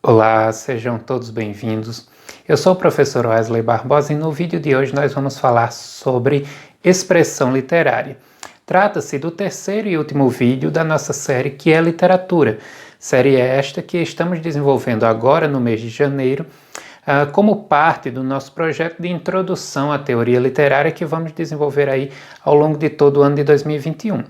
Olá, sejam todos bem-vindos. Eu sou o professor Wesley Barbosa e no vídeo de hoje nós vamos falar sobre expressão literária. Trata-se do terceiro e último vídeo da nossa série que é literatura. Série esta que estamos desenvolvendo agora no mês de janeiro, como parte do nosso projeto de introdução à teoria literária que vamos desenvolver aí ao longo de todo o ano de 2021.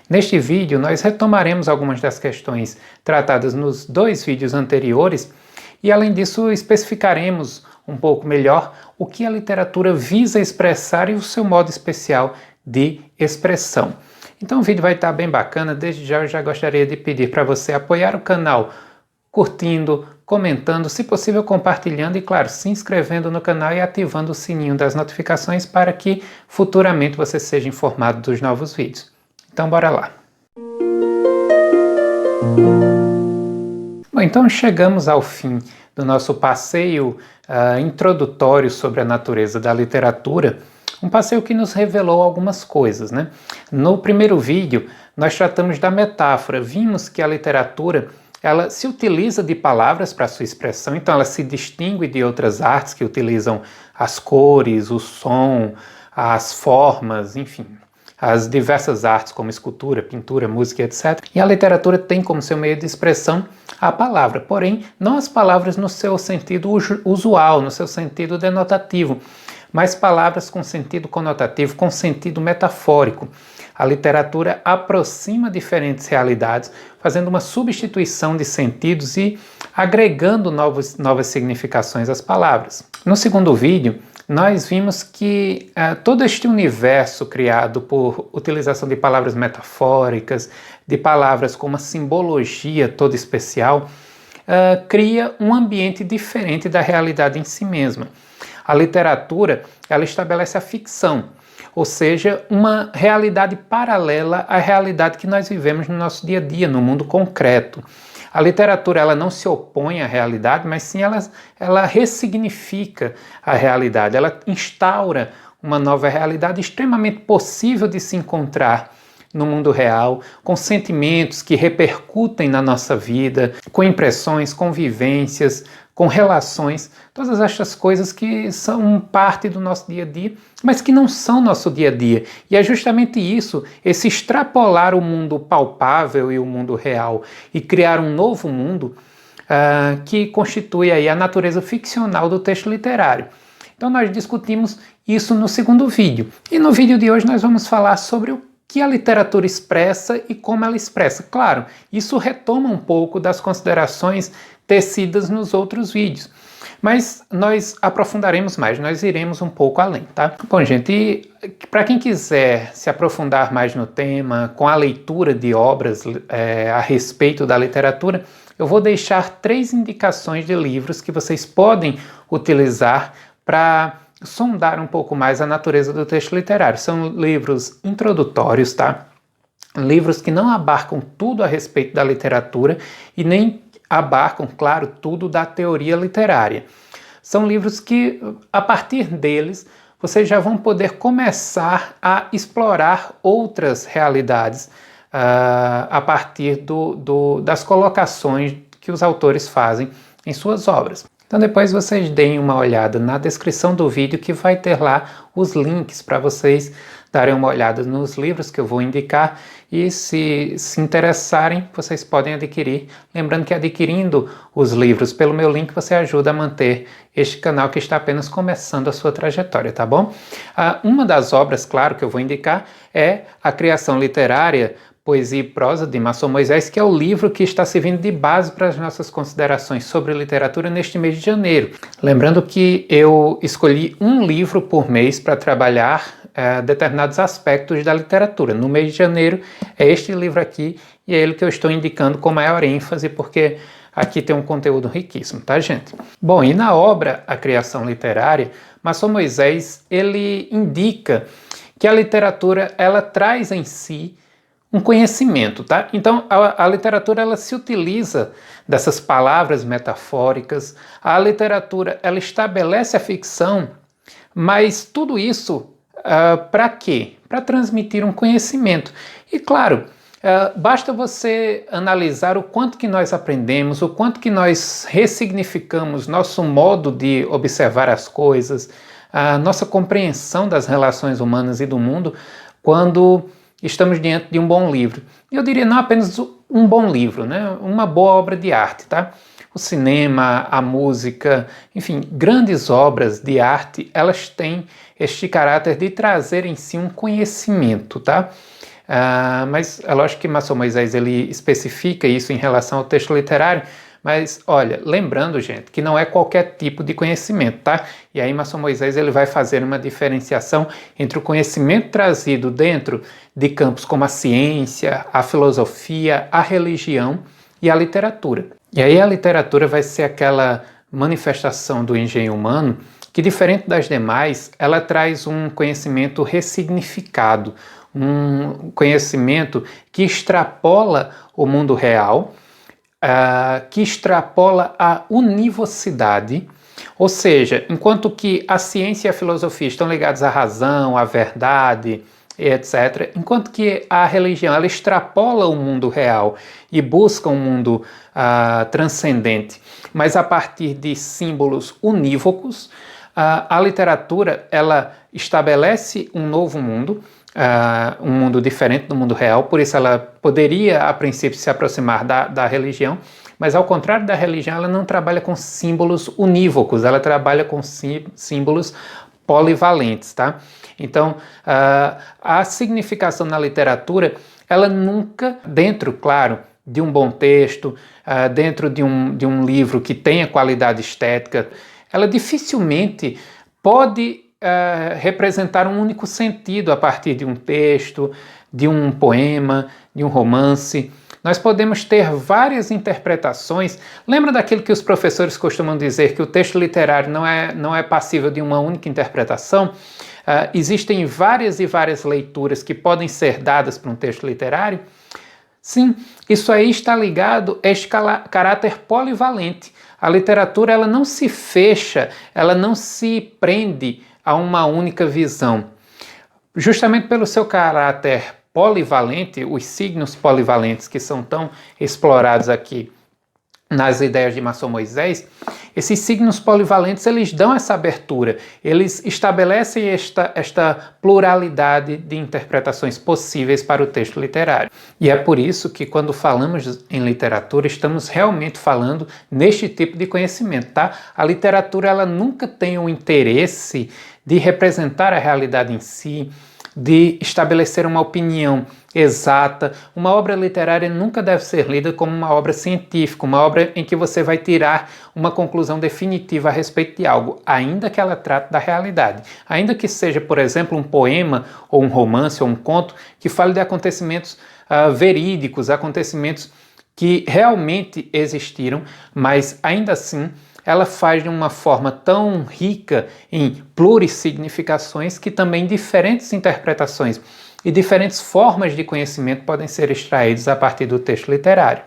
Neste vídeo, nós retomaremos algumas das questões tratadas nos dois vídeos anteriores e, além disso, especificaremos um pouco melhor o que a literatura visa expressar e o seu modo especial de expressão. Então o vídeo vai estar bem bacana. Desde já eu já gostaria de pedir para você apoiar o canal curtindo, comentando, se possível compartilhando e, claro, se inscrevendo no canal e ativando o sininho das notificações para que futuramente você seja informado dos novos vídeos. Então, bora lá. Bom, então chegamos ao fim do nosso passeio introdutório sobre a natureza da literatura, um passeio que nos revelou algumas coisas, né? No primeiro vídeo, nós tratamos da metáfora, vimos que a literatura ela se utiliza de palavras para sua expressão, então ela se distingue de outras artes que utilizam as cores, o som, as formas, enfim, as diversas artes como escultura, pintura, música, etc. E a literatura tem como seu meio de expressão a palavra, porém não as palavras no seu sentido usual, no seu sentido denotativo, mas palavras com sentido conotativo, com sentido metafórico. A literatura aproxima diferentes realidades, fazendo uma substituição de sentidos e agregando novas significações às palavras. No segundo vídeo, nós vimos que todo este universo criado por utilização de palavras metafóricas, de palavras com uma simbologia toda especial, cria um ambiente diferente da realidade em si mesma. A literatura, ela estabelece a ficção, ou seja, uma realidade paralela à realidade que nós vivemos no nosso dia a dia, no mundo concreto. A literatura ela não se opõe à realidade, mas sim ela ressignifica a realidade, ela instaura uma nova realidade extremamente possível de se encontrar no mundo real, com sentimentos que repercutem na nossa vida, com impressões, com vivências, com relações, todas estas coisas que são parte do nosso dia a dia, mas que não são nosso dia a dia. E é justamente isso, esse extrapolar o mundo palpável e o mundo real e criar um novo mundo que constitui aí a natureza ficcional do texto literário. Então nós discutimos isso no segundo vídeo. E no vídeo de hoje nós vamos falar sobre o que a literatura expressa e como ela expressa. Claro, isso retoma um pouco das considerações tecidas nos outros vídeos, mas nós aprofundaremos mais, nós iremos um pouco além, tá? Bom, gente, para quem quiser se aprofundar mais no tema, com a leitura de obras a respeito da literatura, eu vou deixar 3 indicações de livros que vocês podem utilizar para sondar um pouco mais a natureza do texto literário. São livros introdutórios, tá? Livros que não abarcam tudo a respeito da literatura e nem abarcam, claro, tudo da teoria literária. São livros que, a partir deles, vocês já vão poder começar a explorar outras realidades a partir das colocações que os autores fazem em suas obras. Então depois vocês deem uma olhada na descrição do vídeo que vai ter lá os links para vocês darem uma olhada nos livros que eu vou indicar e se interessarem vocês podem adquirir. Lembrando que adquirindo os livros pelo meu link você ajuda a manter este canal que está apenas começando a sua trajetória, tá bom? Uma das obras, claro, que eu vou indicar é A Criação Literária, Poesia e Prosa, de Masson Moisés, que é o livro que está servindo de base para as nossas considerações sobre literatura neste mês de janeiro. Lembrando que eu escolhi um livro por mês para trabalhar determinados aspectos da literatura. No mês de janeiro é este livro aqui e é ele que eu estou indicando com maior ênfase, porque aqui tem um conteúdo riquíssimo, tá, gente? Bom, e na obra A Criação Literária, Masson Moisés, ele indica que a literatura, ela traz em si um conhecimento, tá? Então a literatura ela se utiliza dessas palavras metafóricas, a literatura ela estabelece a ficção, mas tudo isso para quê? Para transmitir um conhecimento. E claro, Basta você analisar o quanto que nós aprendemos, o quanto que nós ressignificamos nosso modo de observar as coisas, a nossa compreensão das relações humanas e do mundo quando estamos diante de um bom livro. Eu diria não apenas um bom livro, né? Uma boa obra de arte, tá? O cinema, a música, enfim, grandes obras de arte, elas têm este caráter de trazer em si um conhecimento, tá? Mas é lógico que Masson Moisés ele especifica isso em relação ao texto literário, mas olha, lembrando, gente, que não é qualquer tipo de conhecimento, tá? E aí Masson Moisés ele vai fazer uma diferenciação entre o conhecimento trazido dentro de campos como a ciência, a filosofia, a religião e a literatura. E aí a literatura vai ser aquela manifestação do engenho humano que, diferente das demais, ela traz um conhecimento ressignificado, um conhecimento que extrapola o mundo real, que extrapola a univocidade, ou seja, enquanto que a ciência e a filosofia estão ligados à razão, à verdade, etc., enquanto que a religião ela extrapola o mundo real e busca um mundo transcendente, mas a partir de símbolos unívocos, a literatura ela estabelece um novo mundo, um mundo diferente do mundo real, por isso ela poderia a princípio se aproximar da religião, mas ao contrário da religião ela não trabalha com símbolos unívocos, ela trabalha com símbolos polivalentes, tá? Então, a significação na literatura, ela nunca, dentro, claro, de um bom texto, dentro de um livro que tenha qualidade estética, ela dificilmente pode representar um único sentido a partir de um texto, de um poema, de um romance. Nós podemos ter várias interpretações. Lembra daquilo que os professores costumam dizer, que o texto literário não é passível de uma única interpretação? Existem várias e várias leituras que podem ser dadas para um texto literário? Sim, isso aí está ligado a este caráter polivalente. A literatura ela não se fecha, ela não se prende a uma única visão. Justamente pelo seu caráter polivalente, os signos polivalentes que são tão explorados aqui nas ideias de Masson Moisés, esses signos polivalentes eles dão essa abertura, eles estabelecem esta pluralidade de interpretações possíveis para o texto literário. E é por isso que quando falamos em literatura, estamos realmente falando neste tipo de conhecimento, tá? A literatura ela nunca tem o interesse de representar a realidade em si, de estabelecer uma opinião exata. Uma obra literária nunca deve ser lida como uma obra científica, uma obra em que você vai tirar uma conclusão definitiva a respeito de algo, ainda que ela trate da realidade. Ainda que seja, por exemplo, um poema, ou um romance, ou um conto, que fale de acontecimentos verídicos, acontecimentos que realmente existiram, mas ainda assim ela faz de uma forma tão rica em plurissignificações que também diferentes interpretações e diferentes formas de conhecimento podem ser extraídos a partir do texto literário.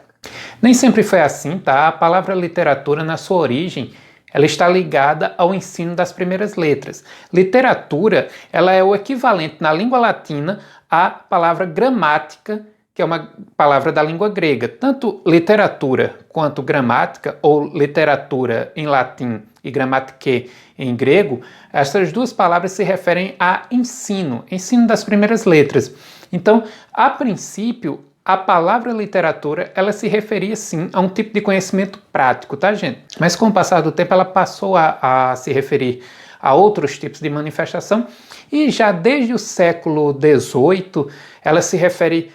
Nem sempre foi assim, tá? A palavra literatura, na sua origem, ela está ligada ao ensino das primeiras letras. Literatura, ela é o equivalente na língua latina à palavra gramática, que é uma palavra da língua grega. Tanto literatura quanto gramática, ou literatura em latim e gramatike em grego, essas duas palavras se referem a ensino das primeiras letras. Então, a princípio, a palavra literatura, ela se referia sim a um tipo de conhecimento prático, tá, gente? Mas com o passar do tempo, ela passou a se referir a outros tipos de manifestação, e já desde o século XVIII, ela se refere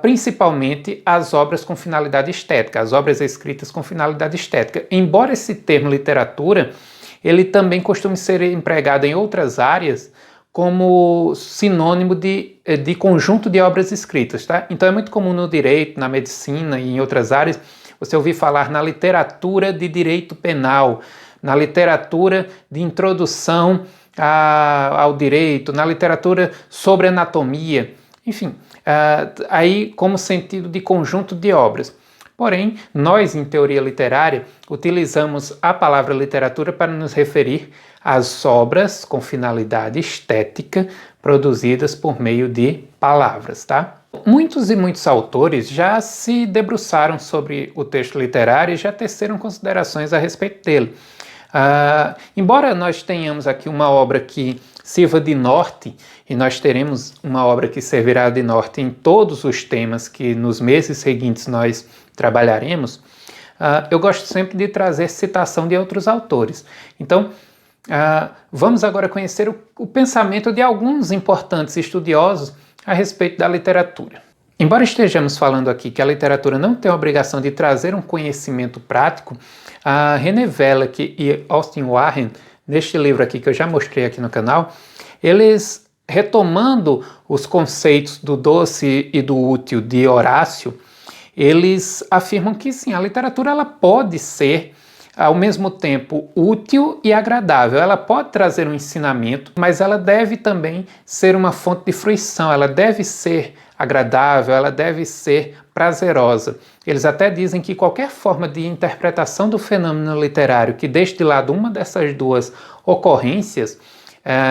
principalmente as obras com finalidade estética, as obras escritas com finalidade estética. Embora esse termo literatura, ele também costume ser empregado em outras áreas como sinônimo de conjunto de obras escritas, tá? Então é muito comum no direito, na medicina e em outras áreas você ouvir falar na literatura de direito penal, na literatura de introdução ao direito, na literatura sobre anatomia, enfim, aí como sentido de conjunto de obras. Porém, nós, em teoria literária, utilizamos a palavra literatura para nos referir às obras com finalidade estética produzidas por meio de palavras, tá? Muitos e muitos autores já se debruçaram sobre o texto literário e já teceram considerações a respeito dele. Embora nós tenhamos aqui uma obra que sirva de norte, e nós teremos uma obra que servirá de norte em todos os temas que nos meses seguintes nós trabalharemos, eu gosto sempre de trazer citação de outros autores. Então, vamos agora conhecer o pensamento de alguns importantes estudiosos a respeito da literatura. Embora estejamos falando aqui que a literatura não tem a obrigação de trazer um conhecimento prático, a René Wellek e Austin Warren, neste livro aqui que eu já mostrei aqui no canal, eles, retomando os conceitos do doce e do útil de Horácio, eles afirmam que sim, a literatura ela pode ser ao mesmo tempo útil e agradável. Ela pode trazer um ensinamento, mas ela deve também ser uma fonte de fruição, ela deve ser agradável, ela deve ser prazerosa. Eles até dizem que qualquer forma de interpretação do fenômeno literário que deixe de lado uma dessas duas ocorrências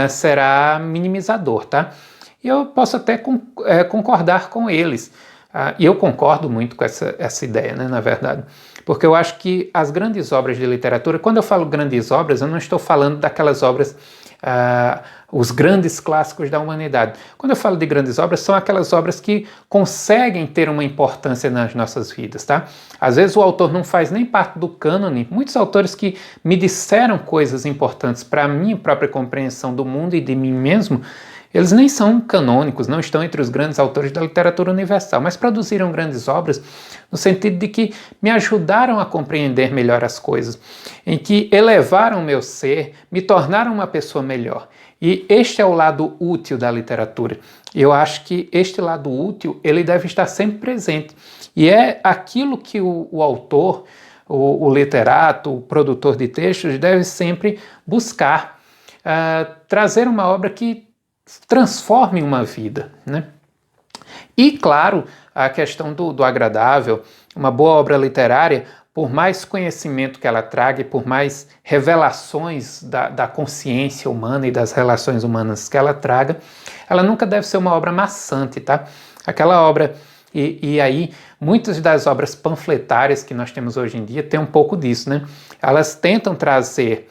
será minimizador, tá? E eu posso até concordar com eles. E eu concordo muito com essa ideia, né, na verdade. Porque eu acho que as grandes obras de literatura, quando eu falo grandes obras, eu não estou falando daquelas obras, os grandes clássicos da humanidade. Quando eu falo de grandes obras, são aquelas obras que conseguem ter uma importância nas nossas vidas, tá? Às vezes o autor não faz nem parte do cânone. Muitos autores que me disseram coisas importantes para a minha própria compreensão do mundo e de mim mesmo, eles nem são canônicos, não estão entre os grandes autores da literatura universal, mas produziram grandes obras no sentido de que me ajudaram a compreender melhor as coisas, em que elevaram o meu ser, me tornaram uma pessoa melhor. E este é o lado útil da literatura. Eu acho que este lado útil ele deve estar sempre presente. E é aquilo que o autor, o literato, o produtor de textos deve sempre buscar, trazer uma obra que transforme uma vida, né? E, claro, a questão do agradável, uma boa obra literária, por mais conhecimento que ela traga e por mais revelações da consciência humana e das relações humanas que ela traga, ela nunca deve ser uma obra maçante, tá? Aquela obra, e aí, muitas das obras panfletárias que nós temos hoje em dia tem um pouco disso, né? Elas tentam trazer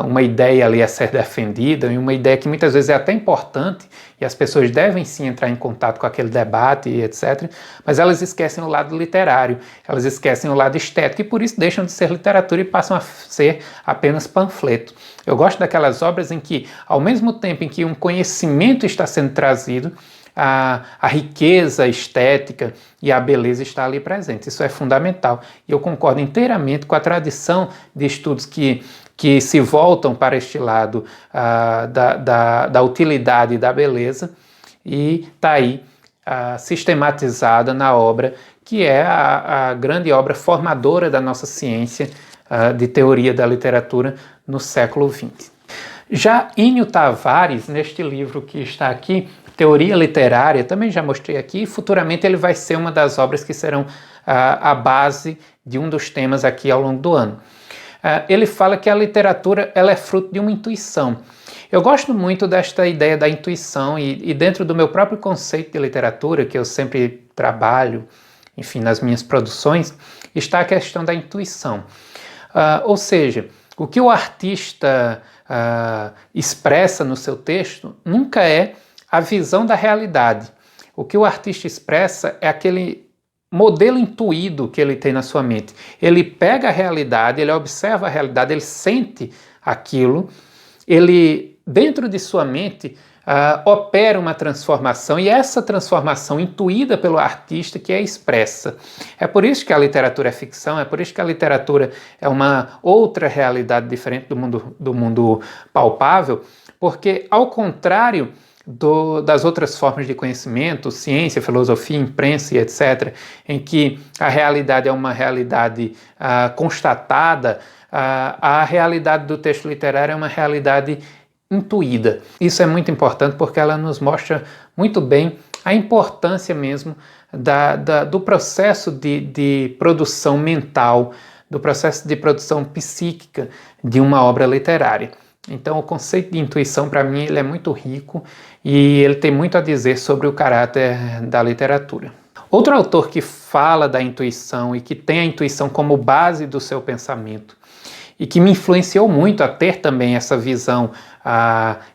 uma ideia ali a ser defendida, e uma ideia que muitas vezes é até importante, e as pessoas devem sim entrar em contato com aquele debate e etc., mas elas esquecem o lado literário, elas esquecem o lado estético, e por isso deixam de ser literatura e passam a ser apenas panfleto. Eu gosto daquelas obras em que, ao mesmo tempo em que um conhecimento está sendo trazido, a riqueza estética e a beleza está ali presente. Isso é fundamental. E eu concordo inteiramente com a tradição de estudos que se voltam para este lado da utilidade e da beleza, e está aí sistematizada na obra, que é a grande obra formadora da nossa ciência de teoria da literatura no século XX. Já Enio Tavares, neste livro que está aqui, Teoria Literária, também já mostrei aqui, e futuramente ele vai ser uma das obras que serão a base de um dos temas aqui ao longo do ano. Ele fala que a literatura ela é fruto de uma intuição. Eu gosto muito desta ideia da intuição e dentro do meu próprio conceito de literatura, que eu sempre trabalho, enfim, nas minhas produções, está a questão da intuição. Ou seja, o que o artista expressa no seu texto nunca é a visão da realidade. O que o artista expressa é aquele modelo intuído que ele tem na sua mente. Ele pega a realidade, ele observa a realidade, ele sente aquilo, ele, dentro de sua mente, opera uma transformação, e essa transformação intuída pelo artista que é expressa. É por isso que a literatura é ficção, é por isso que a literatura é uma outra realidade diferente do mundo palpável, porque, ao contrário das outras formas de conhecimento, ciência, filosofia, imprensa e etc., em que a realidade é uma realidade constatada, a realidade do texto literário é uma realidade intuída. Isso é muito importante porque ela nos mostra muito bem a importância mesmo do processo de produção mental, do processo de produção psíquica de uma obra literária. Então o conceito de intuição, para mim, ele é muito rico e ele tem muito a dizer sobre o caráter da literatura. Outro autor que fala da intuição e que tem a intuição como base do seu pensamento e que me influenciou muito a ter também essa visão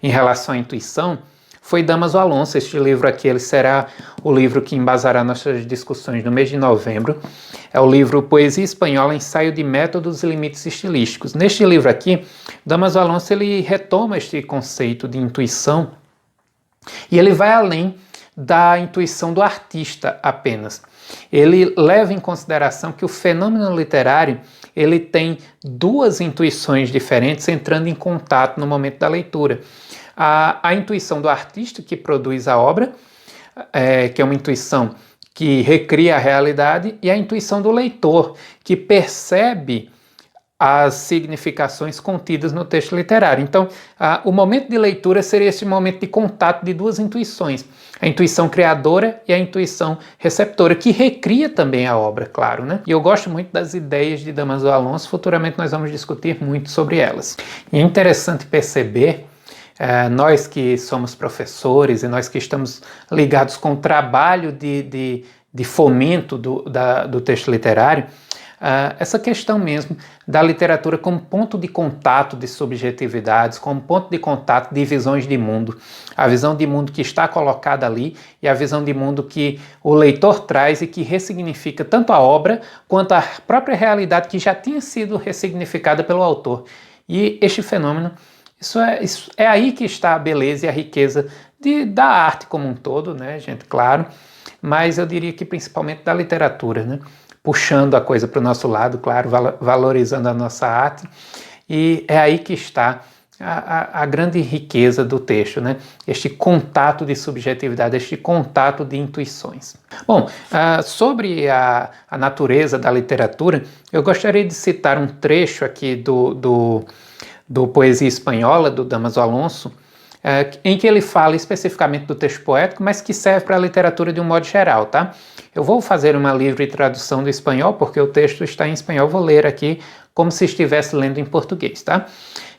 em relação à intuição foi Damaso Alonso. Este livro aqui ele será o livro que embasará nossas discussões no mês de novembro. É o livro Poesia Espanhola, Ensaio de Métodos e Limites Estilísticos. Neste livro aqui, Damaso Alonso ele retoma este conceito de intuição e ele vai além da intuição do artista apenas. Ele leva em consideração que o fenômeno literário ele tem duas intuições diferentes entrando em contato no momento da leitura. A intuição do artista que produz a obra, que é uma intuição que recria a realidade, e a intuição do leitor, que percebe as significações contidas no texto literário. Então, o momento de leitura seria esse momento de contato de duas intuições, a intuição criadora e a intuição receptora, que recria também a obra, claro, né? E eu gosto muito das ideias de Damaso Alonso, futuramente nós vamos discutir muito sobre elas. E é interessante perceber, nós que somos professores e nós que estamos ligados com o trabalho de fomento do texto literário, essa questão mesmo da literatura como ponto de contato de subjetividades, como ponto de contato de visões de mundo, a visão de mundo que está colocada ali e a visão de mundo que o leitor traz e que ressignifica tanto a obra quanto a própria realidade que já tinha sido ressignificada pelo autor. E este fenômeno, isso é aí que está a beleza e a riqueza da arte como um todo, né, gente, claro, mas eu diria que principalmente da literatura, né? Puxando a coisa para o nosso lado, claro, valorizando a nossa arte, e é aí que está a grande riqueza do texto, né? Este contato de subjetividade, este contato de intuições. Bom, sobre a natureza da literatura, eu gostaria de citar um trecho aqui do Poesia Espanhola, do Damaso Alonso, em que ele fala especificamente do texto poético, mas que serve para a literatura de um modo geral, tá? Eu vou fazer uma livre tradução do espanhol, porque o texto está em espanhol, vou ler aqui como se estivesse lendo em português, tá?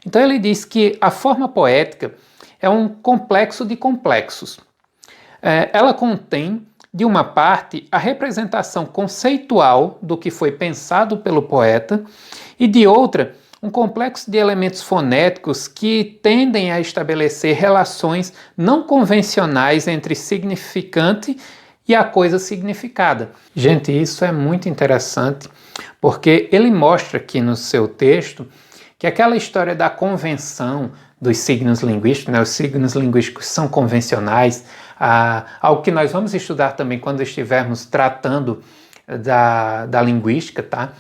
Então ele diz que a forma poética é um complexo de complexos. Ela contém, de uma parte, a representação conceitual do que foi pensado pelo poeta, e de outra, um complexo de elementos fonéticos que tendem a estabelecer relações não convencionais entre significante e a coisa significada. Gente, isso é muito interessante, porque ele mostra aqui no seu texto que aquela história da convenção dos signos linguísticos, né, os signos linguísticos são convencionais, algo que nós vamos estudar também quando estivermos tratando da linguística, tá?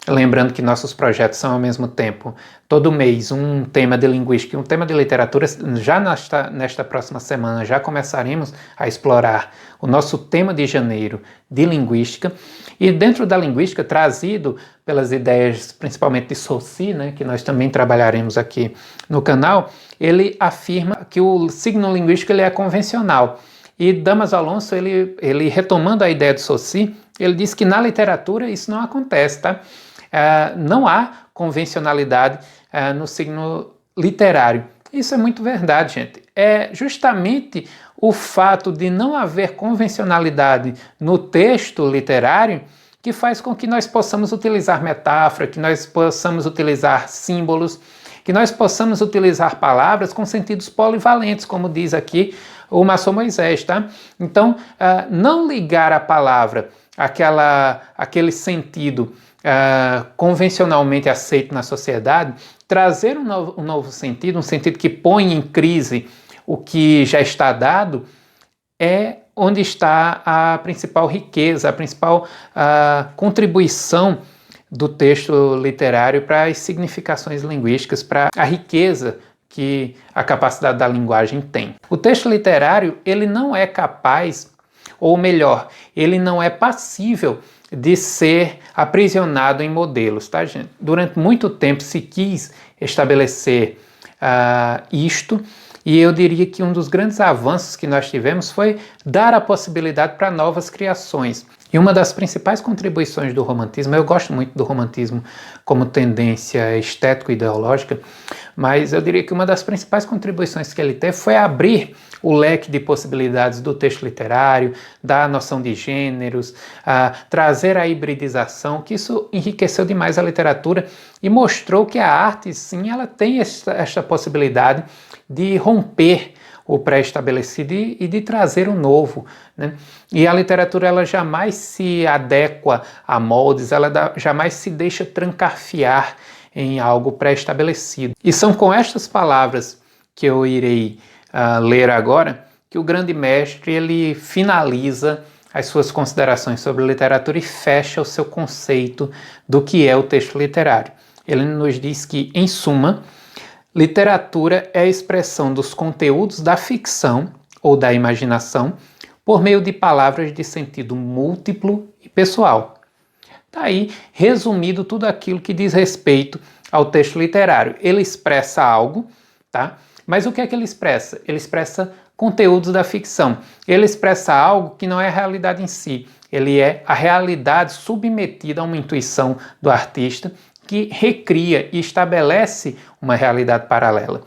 Lembrando que nossos projetos são ao mesmo tempo, todo mês, um tema de linguística e um tema de literatura. Já nesta próxima semana já começaremos a explorar o nosso tema de janeiro de linguística. E dentro da linguística, trazido pelas ideias principalmente de Saussure, né, que nós também trabalharemos aqui no canal, ele afirma que o signo linguístico ele é convencional. E Damaso Alonso, ele retomando a ideia de Saussure, ele diz que na literatura isso não acontece, tá? Não há convencionalidade no signo literário. Isso é muito verdade, gente. É justamente o fato de não haver convencionalidade no texto literário que faz com que nós possamos utilizar metáfora, que nós possamos utilizar símbolos, que nós possamos utilizar palavras com sentidos polivalentes, como diz aqui o Maçom Moisés, tá? Então, não ligar a palavra àquele sentido convencionalmente aceito na sociedade, trazer um novo sentido, um sentido que põe em crise o que já está dado, é onde está a principal riqueza, a principal contribuição do texto literário para as significações linguísticas, para a riqueza que a capacidade da linguagem tem. O texto literário, ele não é capaz, ou melhor, ele não é passível de ser aprisionado em modelos, tá, gente? Durante muito tempo se quis estabelecer isto, e eu diria que um dos grandes avanços que nós tivemos foi dar a possibilidade para novas criações. E uma das principais contribuições do romantismo, eu gosto muito do romantismo como tendência estético-ideológica, mas eu diria que uma das principais contribuições que ele teve foi abrir o leque de possibilidades do texto literário, da noção de gêneros, trazer a hibridização, que isso enriqueceu demais a literatura e mostrou que a arte, sim, ela tem esta possibilidade de romper o pré-estabelecido e de trazer o novo, né? E a literatura ela jamais se adequa a moldes, ela jamais se deixa trancafiar em algo pré-estabelecido. E são com estas palavras que eu irei ler agora que o grande mestre ele finaliza as suas considerações sobre literatura e fecha o seu conceito do que é o texto literário. Ele nos diz que, em suma, literatura é a expressão dos conteúdos da ficção ou da imaginação por meio de palavras de sentido múltiplo e pessoal. Está aí resumido tudo aquilo que diz respeito ao texto literário. Ele expressa algo, tá? Mas o que é que ele expressa? Ele expressa conteúdos da ficção. Ele expressa algo que não é a realidade em si. Ele é a realidade submetida a uma intuição do artista que recria e estabelece uma realidade paralela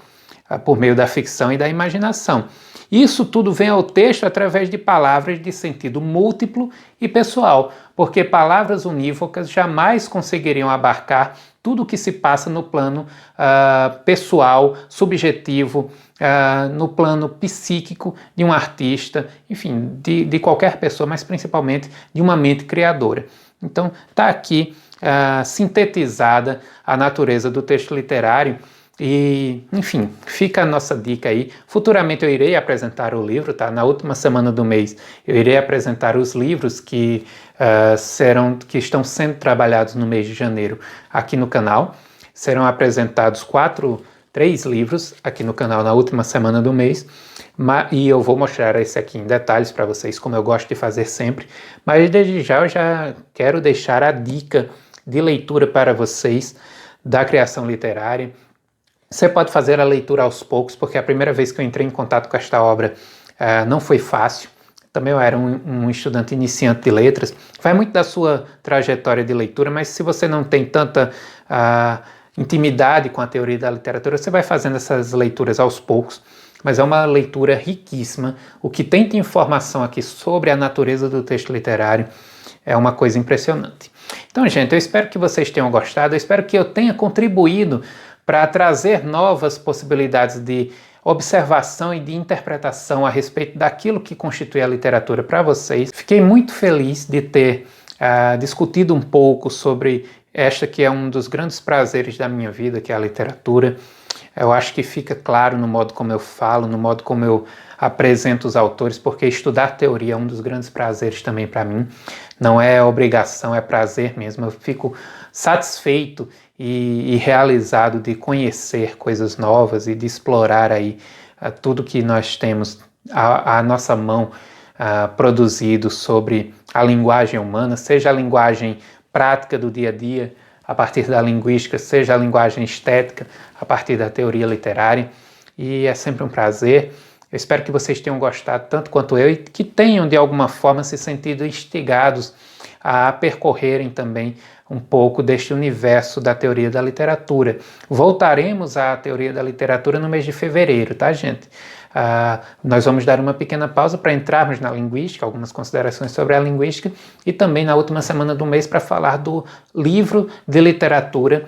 por meio da ficção e da imaginação. Isso tudo vem ao texto através de palavras de sentido múltiplo e pessoal, porque palavras unívocas jamais conseguiriam abarcar tudo o que se passa no plano pessoal, subjetivo, no plano psíquico de um artista, enfim, de qualquer pessoa, mas principalmente de uma mente criadora. Então, está aqui sintetizada a natureza do texto literário e, enfim, fica a nossa dica aí. Futuramente eu irei apresentar o livro, tá? Na última semana do mês eu irei apresentar os livros que estão sendo trabalhados no mês de janeiro aqui no canal. Serão apresentados 3 livros aqui no canal na última semana do mês, e eu vou mostrar esse aqui em detalhes para vocês, como eu gosto de fazer sempre, mas desde já eu já quero deixar a dica de leitura para vocês da criação literária. Você pode fazer a leitura aos poucos, porque a primeira vez que eu entrei em contato com esta obra não foi fácil. Também eu era um estudante iniciante de letras. Vai muito da sua trajetória de leitura, mas se você não tem tanta intimidade com a teoria da literatura, você vai fazendo essas leituras aos poucos. Mas é uma leitura riquíssima. O que tem de informação aqui sobre a natureza do texto literário é uma coisa impressionante. Então, gente, eu espero que vocês tenham gostado, eu espero que eu tenha contribuído para trazer novas possibilidades de observação e de interpretação a respeito daquilo que constitui a literatura para vocês. Fiquei muito feliz de ter discutido um pouco sobre esta que é um dos grandes prazeres da minha vida, que é a literatura. Eu acho que fica claro no modo como eu falo, no modo como eu apresento os autores, porque estudar teoria é um dos grandes prazeres também para mim. Não é obrigação, é prazer mesmo. Eu fico satisfeito e realizado de conhecer coisas novas e de explorar aí tudo que nós temos à nossa mão produzido sobre a linguagem humana, seja a linguagem prática do dia a dia, a partir da linguística, seja a linguagem estética, a partir da teoria literária, e é sempre um prazer. Eu espero que vocês tenham gostado tanto quanto eu e que tenham de alguma forma se sentido instigados a percorrerem também um pouco deste universo da teoria da literatura. Voltaremos à teoria da literatura no mês de fevereiro, tá, gente? Nós vamos dar uma pequena pausa para entrarmos na linguística, algumas considerações sobre a linguística, e também na última semana do mês para falar do livro de literatura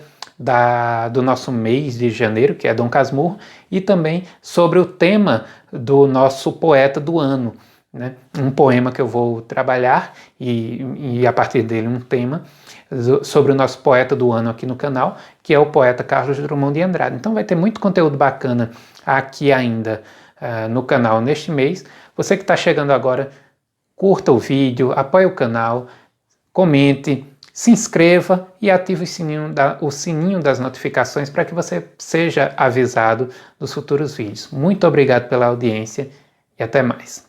do nosso mês de janeiro, que é Dom Casmurro, e também sobre o tema do nosso poeta do ano, né? Um poema que eu vou trabalhar e a partir dele um tema sobre o nosso poeta do ano aqui no canal, que é o poeta Carlos Drummond de Andrade. Então vai ter muito conteúdo bacana aqui ainda no canal neste mês. Você que está chegando agora, curta o vídeo, apoie o canal, comente, se inscreva e ative o sininho das notificações para que você seja avisado dos futuros vídeos. Muito obrigado pela audiência e até mais.